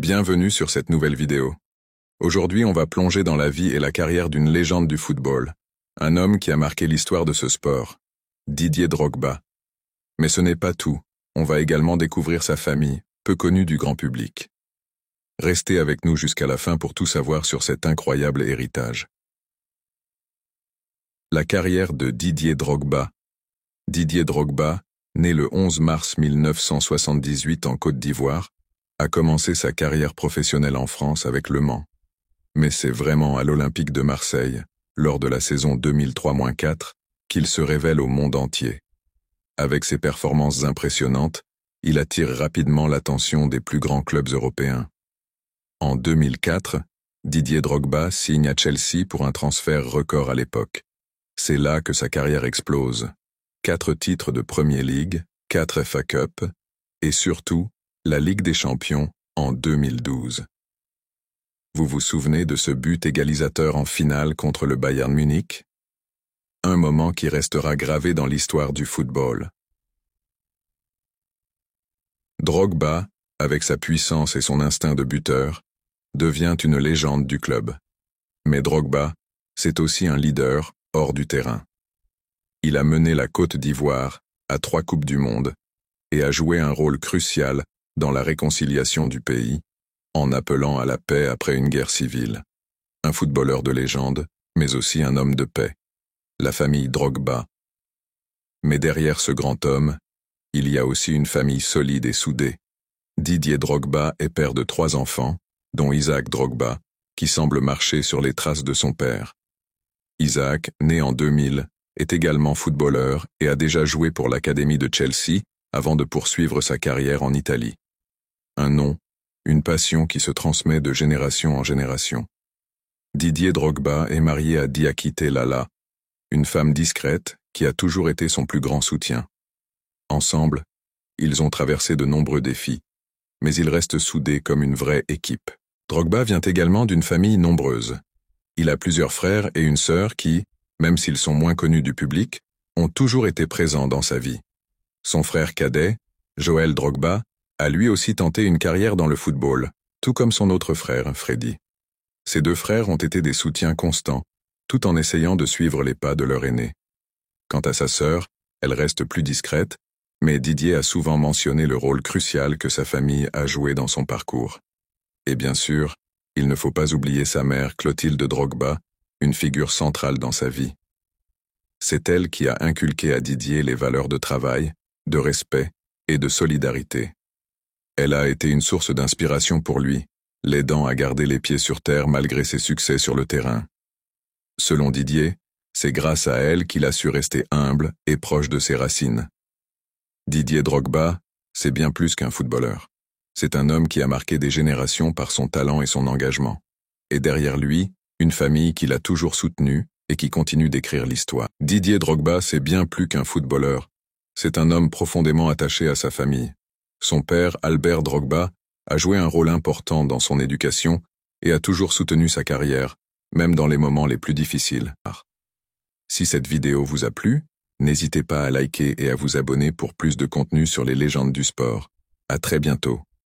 Bienvenue sur cette nouvelle vidéo. Aujourd'hui, on va plonger dans la vie et la carrière d'une légende du football, un homme qui a marqué l'histoire de ce sport, Didier Drogba. Mais ce n'est pas tout, on va également découvrir sa famille, peu connue du grand public. Restez avec nous jusqu'à la fin pour tout savoir sur cet incroyable héritage. La carrière de Didier Drogba. Didier Drogba, né le 11 mars 1978 en Côte d'Ivoire, a commencé sa carrière professionnelle en France avec Le Mans. Mais c'est vraiment à l'Olympique de Marseille, lors de la saison 2003-4, qu'il se révèle au monde entier. Avec ses performances impressionnantes, il attire rapidement l'attention des plus grands clubs européens. En 2004, Didier Drogba signe à Chelsea pour un transfert record à l'époque. C'est là que sa carrière explose. 4 titres de Premier League, 4 FA Cup, et surtout, la Ligue des Champions en 2012. Vous vous souvenez de ce but égalisateur en finale contre le Bayern Munich? Un moment qui restera gravé dans l'histoire du football. Drogba, avec sa puissance et son instinct de buteur, devient une légende du club. Mais Drogba, c'est aussi un leader hors du terrain. Il a mené la Côte d'Ivoire à 3 Coupes du Monde et a joué un rôle crucial dans la réconciliation du pays, en appelant à la paix après une guerre civile. Un footballeur de légende, mais aussi un homme de paix. La famille Drogba. Mais derrière ce grand homme, il y a aussi une famille solide et soudée. Didier Drogba est père de 3 enfants, dont Isaac Drogba, qui semble marcher sur les traces de son père. Isaac, né en 2000, est également footballeur et a déjà joué pour l'académie de Chelsea avant de poursuivre sa carrière en Italie. Un nom, une passion qui se transmet de génération en génération. Didier Drogba est marié à Diakité Lala, une femme discrète qui a toujours été son plus grand soutien. Ensemble, ils ont traversé de nombreux défis, mais ils restent soudés comme une vraie équipe. Drogba vient également d'une famille nombreuse. Il a plusieurs frères et une sœur qui, même s'ils sont moins connus du public, ont toujours été présents dans sa vie. Son frère cadet, Joël Drogba, a lui aussi tenté une carrière dans le football, tout comme son autre frère, Freddy. Ces 2 frères ont été des soutiens constants, tout en essayant de suivre les pas de leur aîné. Quant à sa sœur, elle reste plus discrète, mais Didier a souvent mentionné le rôle crucial que sa famille a joué dans son parcours. Et bien sûr, il ne faut pas oublier sa mère, Clotilde Drogba, une figure centrale dans sa vie. C'est elle qui a inculqué à Didier les valeurs de travail, de respect et de solidarité. Elle a été une source d'inspiration pour lui, l'aidant à garder les pieds sur terre malgré ses succès sur le terrain. Selon Didier, c'est grâce à elle qu'il a su rester humble et proche de ses racines. Didier Drogba, c'est bien plus qu'un footballeur. C'est un homme qui a marqué des générations par son talent et son engagement. Et derrière lui, une famille qui l'a toujours soutenu et qui continue d'écrire l'histoire. Didier Drogba, c'est bien plus qu'un footballeur. C'est un homme profondément attaché à sa famille. Son père, Albert Drogba, a joué un rôle important dans son éducation et a toujours soutenu sa carrière, même dans les moments les plus difficiles. Si cette vidéo vous a plu, n'hésitez pas à liker et à vous abonner pour plus de contenu sur les légendes du sport. À très bientôt.